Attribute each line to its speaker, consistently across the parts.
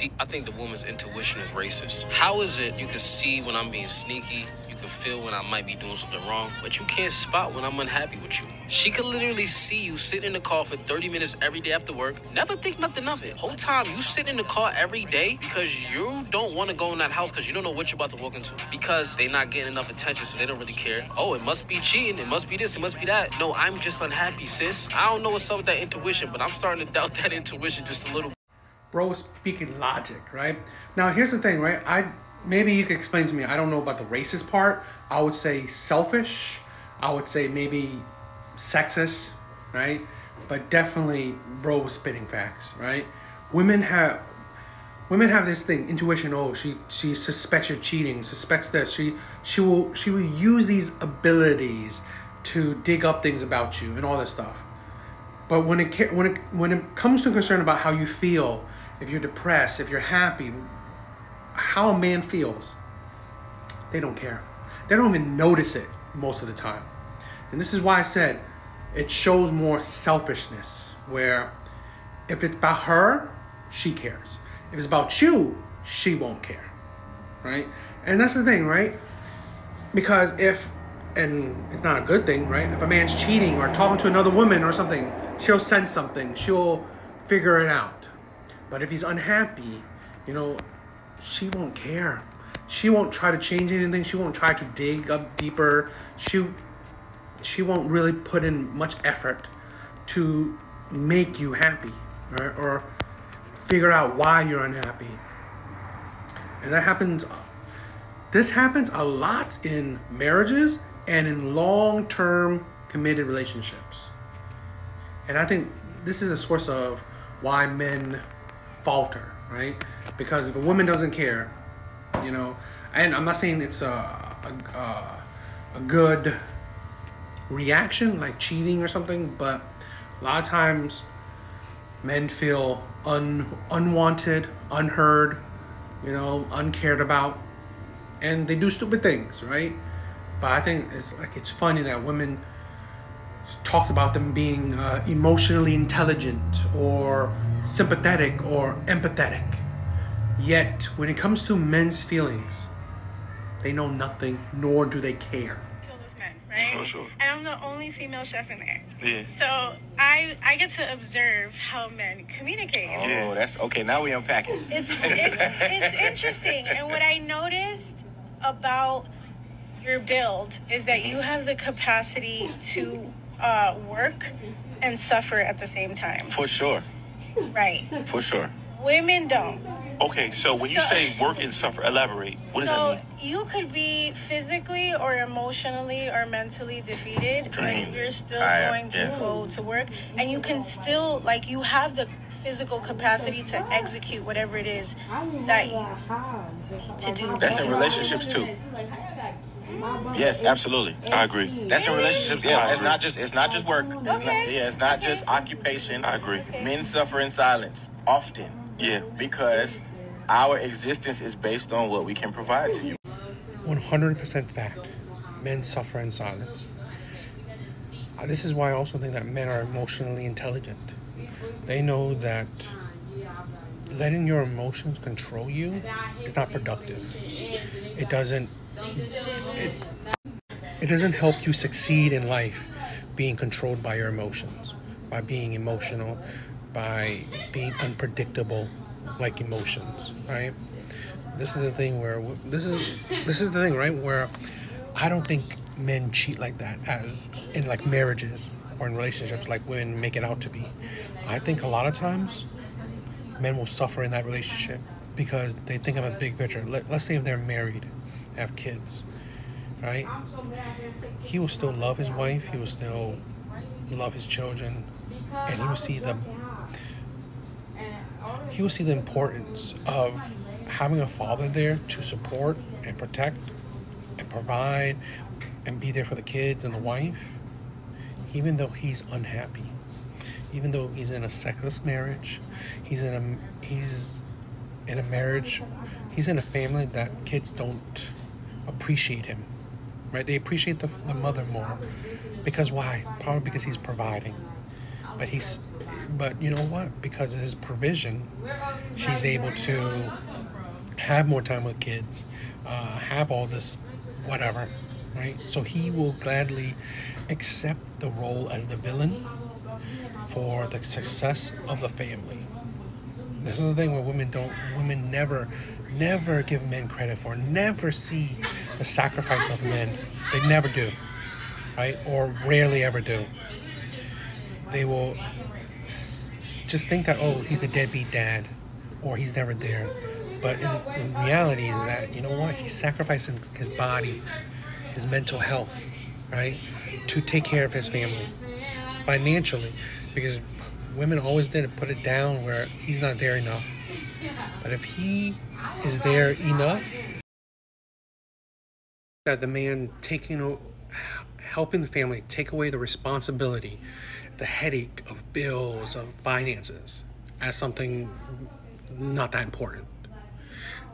Speaker 1: See, I think the woman's intuition is racist. How is it you can see when I'm being sneaky, you can feel when I might be doing something wrong, but you can't spot when I'm unhappy with you? She could literally see you sitting in the car for 30 minutes every day after work, never think nothing of it. Whole time you sit in the car every day because you don't want to go in that house because you don't know what you're about to walk into. Because they're not getting enough attention, so they don't really care. Oh, it must be cheating, it must be this, it must be that. No, I'm just unhappy, sis. I don't know what's up with that intuition, but I'm starting to doubt that intuition just a little.
Speaker 2: Bro speaking logic, right? Now, here's the thing, right? Maybe you could explain to me. I don't know about the racist part. I would say selfish. I would say maybe sexist, right? But definitely bro was spitting facts, right? Women have this thing, intuition. Oh, she suspects you're cheating, suspects this. She will use these abilities to dig up things about you and all this stuff. But when it comes to concern about how you feel, if you're depressed, if you're happy, how a man feels, they don't care. They don't even notice it most of the time. And this is why I said it shows more selfishness, where if it's about her, she cares. If it's about you, she won't care, right? And that's the thing, right? Because and it's not a good thing, right? If a man's cheating or talking to another woman or something, she'll sense something. She'll figure it out. But if he's unhappy, she won't care. She won't try to change anything. She won't try to dig up deeper. She won't really put in much effort to make you happy, right? Or figure out why you're unhappy. And this happens a lot in marriages and in long-term committed relationships. And I think this is a source of why men falter, right? Because if a woman doesn't care, and I'm not saying it's a good reaction like cheating or something, but a lot of times men feel unwanted, unheard, uncared about, and they do stupid things, right? But I think it's funny that women talked about them being emotionally intelligent or sympathetic or empathetic. Yet, when it comes to men's feelings, they know nothing, nor do they care.
Speaker 3: Men, right?
Speaker 4: Sure.
Speaker 3: And I'm the only female chef in there.
Speaker 4: Yeah.
Speaker 3: So I get to observe how men communicate.
Speaker 4: Oh, that's okay. Now we unpack it.
Speaker 3: It's interesting. And what I noticed about your build is that you have the capacity to work and suffer at the same time.
Speaker 4: For sure.
Speaker 3: Right.
Speaker 4: For sure.
Speaker 3: Women don't.
Speaker 4: Okay, so when you say work and suffer, elaborate. What does that mean?
Speaker 3: So you could be physically or emotionally or mentally defeated,
Speaker 4: Drained.
Speaker 3: but you're still
Speaker 4: Tired,
Speaker 3: going to
Speaker 4: yes.
Speaker 3: go to work, and you can still, you have the physical capacity to execute whatever it is that you need to do.
Speaker 4: That's in relationships too. Yes, absolutely. I agree. That's in relationships. Yeah, it's not just work. It's not just occupation. I agree. Men suffer in silence often. Yeah, because our existence is based on what we can provide to you.
Speaker 2: 100% fact. Men suffer in silence. This is why I also think that men are emotionally intelligent. They know that letting your emotions control you is not productive. It doesn't help you succeed in life, being controlled by your emotions, by being emotional, by being unpredictable like emotions, right? This is the thing where where I don't think men cheat like that, as in marriages or in relationships like women make it out to be. I think a lot of times men will suffer in that relationship because they think of a big picture. Let's say if they're married, have kids, right? He will still love his wife, he will still love his children, and he will see the importance of having a father there to support and protect and provide and be there for the kids and the wife, even though he's unhappy, even though he's in a sexless marriage, he's in a marriage, he's in a family that kids don't appreciate him, right? They appreciate the mother more. Because why? Probably because he's providing. But But you know what? Because of his provision, she's able to have more time with kids, have all this whatever, right? So he will gladly accept the role as the villain for the success of the family. This is the thing where women never give men credit for, never see the sacrifice of men. They never do, right? Or rarely ever do. They will just think that, oh, he's a deadbeat dad, or he's never there. But in reality is that, you know what? He's sacrificing his body, his mental health, right? To take care of his family financially, because women always did put it down where he's not there enough. But if he is there enough, that the man helping the family take away the responsibility, the headache of bills, of finances, as something not that important.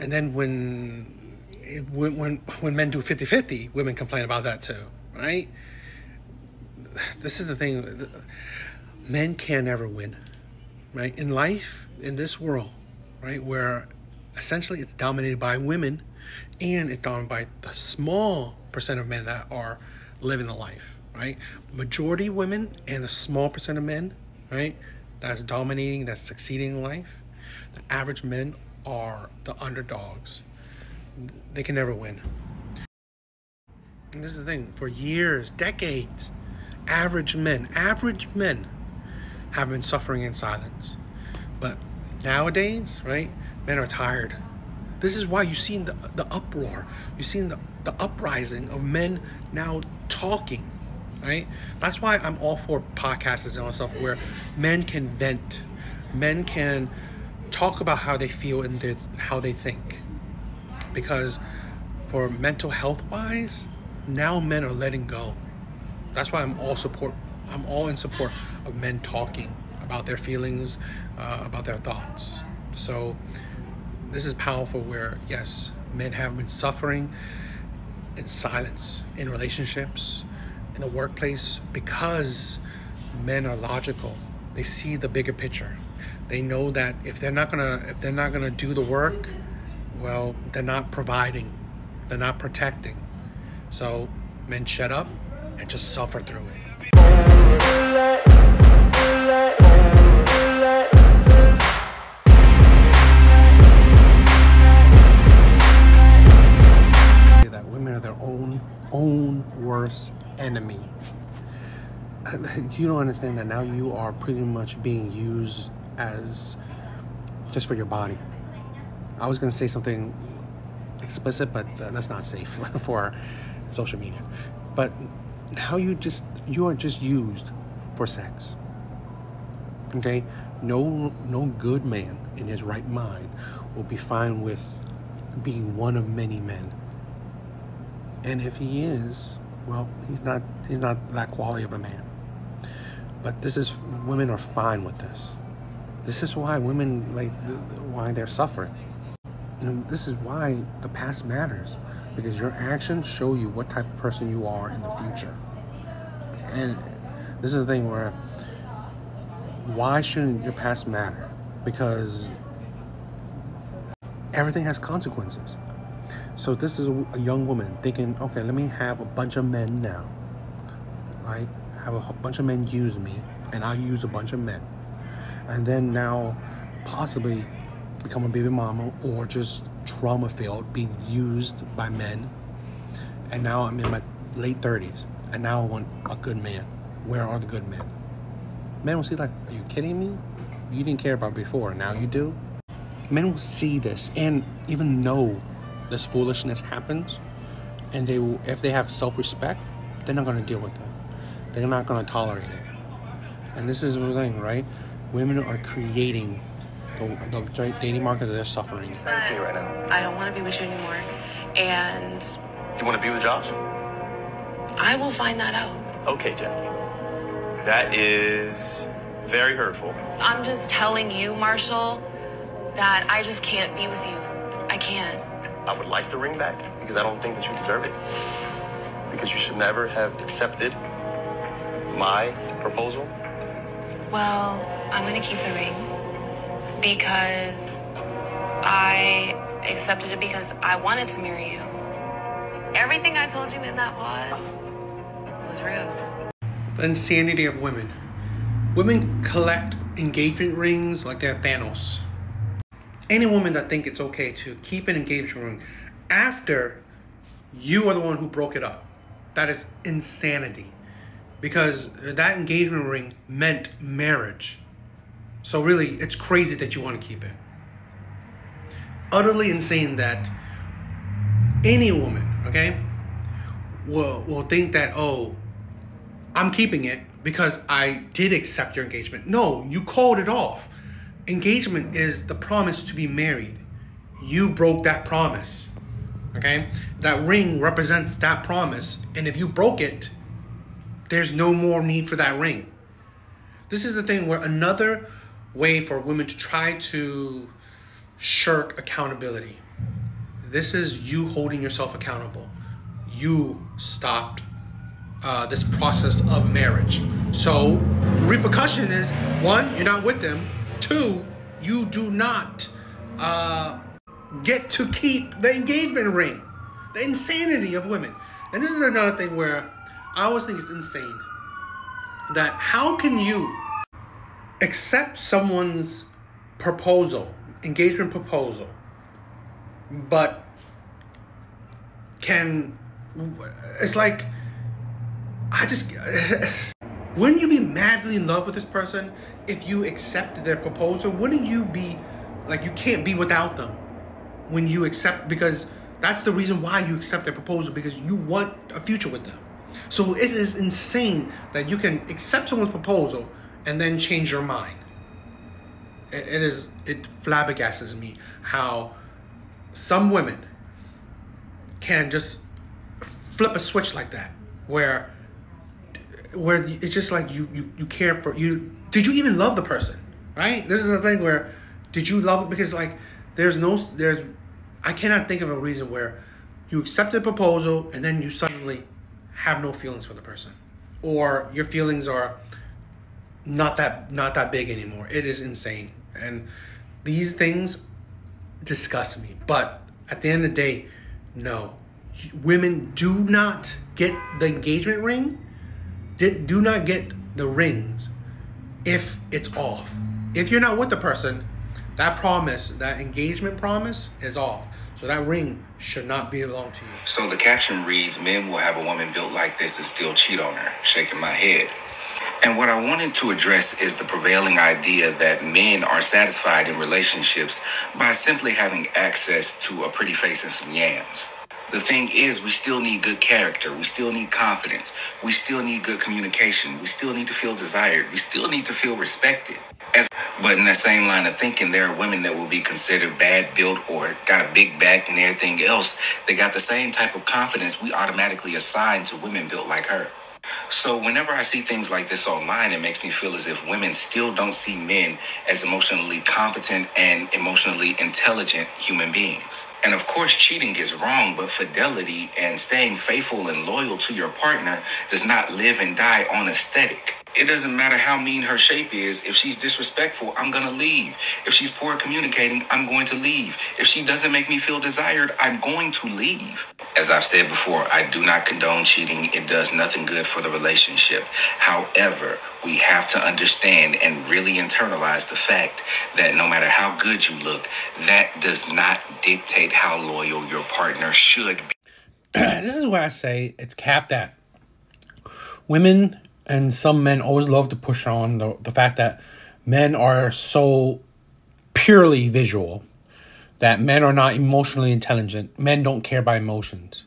Speaker 2: And then when men do 50-50, women complain about that too, right? This is the thing. Men can never win, right? In life, in this world, right, where essentially it's dominated by women and it's dominated by the small percent of men that are living the life, right? Majority women and the small percent of men, right, that's dominating, that's succeeding in life. The average men are the underdogs. They can never win. And this is the thing. For years, decades, average men have been suffering in silence. But nowadays, right, men are tired. This is why you've seen the uproar. You've seen the uprising of men now talking, right? That's why I'm all for podcasts and all that stuff where men can vent. Men can talk about how they feel and how they think. Because for mental health wise, now men are letting go. That's why I'm all in support of men talking about their feelings, about their thoughts. So this is powerful where, yes, men have been suffering in silence, in relationships, in the workplace, because men are logical. They see the bigger picture. They know that if they're not gonna do the work, well, they're not providing, they're not protecting. So men shut up and just suffer through it. That women are their own worst enemy. You don't understand that now you are pretty much being used as just for your body. I was going to say something explicit, but that's not safe for social media. But now you are just used for sex. Okay? No good man in his right mind will be fine with being one of many men. And if he is, well, he's not that quality of a man. But women are fine with this. This is why women, why they're suffering. And this is why the past matters, because your actions show you what type of person you are in the future. And this is the thing where, why shouldn't your past matter? Because everything has consequences. So this is a young woman thinking, okay, let me have a bunch of men now. Right? Have a bunch of men use me, and I'll use a bunch of men. And then now possibly become a baby mama, or just trauma-filled, being used by men. And now I'm in my late 30s, and now I want a good man. Where are the good men? Men will see like, are you kidding me? You didn't care about before, now you do? Men will see this and even know this foolishness happens, and they will, if they have self-respect, they're not going to deal with it. They're not going to tolerate it. And this is the thing, right? Women are creating the dating market that they're suffering.
Speaker 5: Right now. I don't want to be with you anymore. And
Speaker 4: You want to be with Josh?
Speaker 5: I will find that out.
Speaker 4: Okay, Jackie. That is very hurtful.
Speaker 5: I'm just telling you, Marshall, that I just can't be with you. I can't.
Speaker 4: I would like the ring back because I don't think that you deserve it. Because you should never have accepted my proposal.
Speaker 5: Well, I'm gonna keep the ring because I accepted it because I wanted to marry you. Everything I told you in that pod was real.
Speaker 2: The insanity of women. Women collect engagement rings like they're Thanos. Any woman that think it's okay to keep an engagement ring after you are the one who broke it up, that is insanity. Because that engagement ring meant marriage. So really, it's crazy that you want to keep it. Utterly insane that any woman, okay, will think that, oh, I'm keeping it because I did accept your engagement. No, you called it off. Engagement is the promise to be married. You broke that promise, okay? That ring represents that promise, and if you broke it, there's no more need for that ring. This is the thing where another way for women to try to shirk accountability. This is you holding yourself accountable. You stopped this process of marriage. So repercussion is, 1, you're not with them. 2, you do not get to keep the engagement ring. The insanity of women. And this is another thing where I always think it's insane that how can you accept someone's proposal, engagement proposal, but it's like, wouldn't you be madly in love with this person if you accepted their proposal? Wouldn't you be like, you can't be without them when you accept, because that's the reason why you accept their proposal, because you want a future with them. So it is insane that you can accept someone's proposal and then change your mind. It flabbergasts me how some women can just flip a switch like that, where it's just like you care for you. Did you even love the person, right? This is the thing where, did you love it? Because like I cannot think of a reason where you accept a proposal and then you suddenly have no feelings for the person, or your feelings are not that big anymore. It is insane, and these things disgust me. But at the end of the day, no, women do not get the engagement ring. Do not get the rings if it's off. If you're not with the person, that promise, that engagement promise, is off. So that ring should not belong to you.
Speaker 6: So the caption reads, "Men will have a woman built like this and still cheat on her." Shaking my head. And what I wanted to address is the prevailing idea that men are satisfied in relationships by simply having access to a pretty face and some yams. The thing is, we still need good character. We still need confidence. We still need good communication. We still need to feel desired. We still need to feel respected. But in that same line of thinking, there are women that will be considered bad built or got a big back and everything else. They got the same type of confidence we automatically assign to women built like her. So whenever I see things like this online, it makes me feel as if women still don't see men as emotionally competent and emotionally intelligent human beings. And of course, cheating is wrong, but fidelity and staying faithful and loyal to your partner does not live and die on aesthetic. It doesn't matter how mean her shape is. If she's disrespectful, I'm going to leave. If she's poor at communicating, I'm going to leave. If she doesn't make me feel desired, I'm going to leave. As I've said before, I do not condone cheating. It does nothing good for the relationship. However, we have to understand and really internalize the fact that no matter how good you look, that does not dictate how loyal your partner should be.
Speaker 2: This is why I say it's capped at. Women and some men always love to push on the fact that men are so purely visual, that men are not emotionally intelligent. Men don't care about emotions.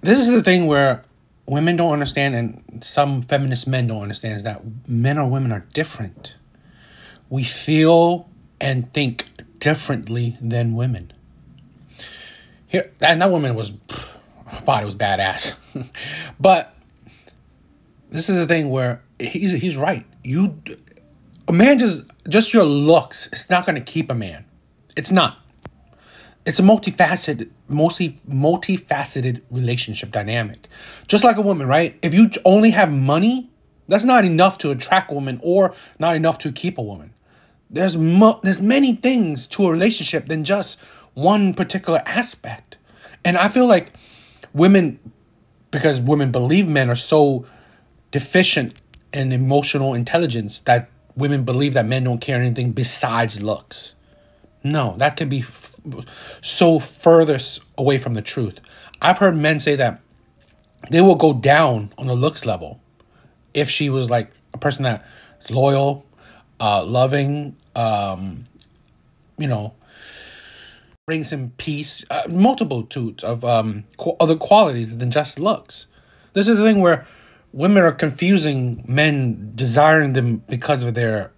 Speaker 2: This is the thing where women don't understand, and some feminist men don't understand, is that men or women are different. We feel and think differently than women. Here, and that woman was, her body was badass. But this is the thing where he's right. A man just your looks, it's not going to keep a man. It's not. It's a multifaceted relationship dynamic. Just like a woman, right? If you only have money, That's not enough to attract a woman or not enough to keep a woman. There's many things to a relationship than just one particular aspect. And I feel like women, because women believe men are so deficient in emotional intelligence, that women believe that men don't care anything besides looks. No, that could be so furthest away from the truth. I've heard men say that they will go down on the looks level if she was like a person that's loyal, loving, you know, brings him peace, multitudes of other qualities than just looks. This is the thing where women are confusing men desiring them because of their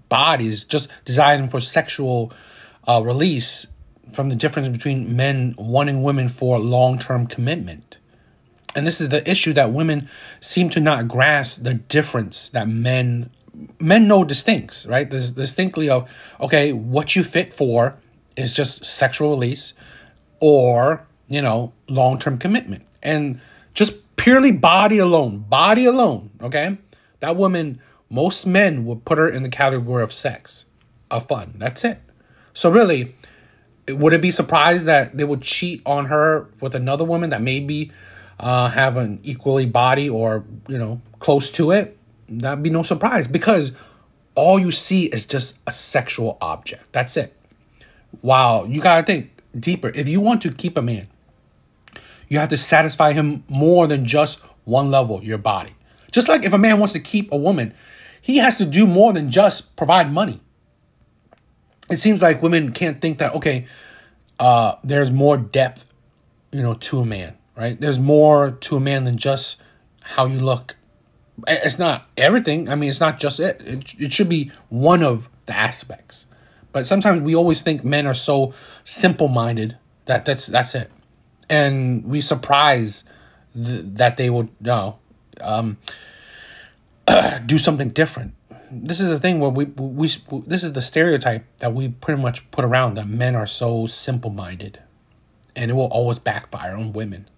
Speaker 2: bodies, just desiring for sexual release, from the difference between men wanting women for long-term commitment. And this is the issue, that women seem to not grasp the difference that men know distincts, right? There's distinctly of, okay, what you fit for is just sexual release or, you know, long-term commitment. And just purely body alone, okay? That woman, most men would put her in the category of sex, of fun. That's it. So really, would it be surprised that they would cheat on her with another woman that maybe have an equally body or, you know, close to it? That'd be no surprise, because all you see is just a sexual object. That's it. Wow, you gotta think deeper. If you want to keep a man, you have to satisfy him more than just one level, your body. Just like if a man wants to keep a woman, he has to do more than just provide money. It seems like women can't think that, okay, there's more depth, you know, to a man, right? There's more to a man than just how you look. It's not everything. I mean, it's not just it. It should be one of the aspects. But sometimes we always think men are so simple-minded that that's it. And we surprise that they would do something different. This is the thing where we this is the stereotype that we pretty much put around, that men are so simple-minded, and it will always backfire on women.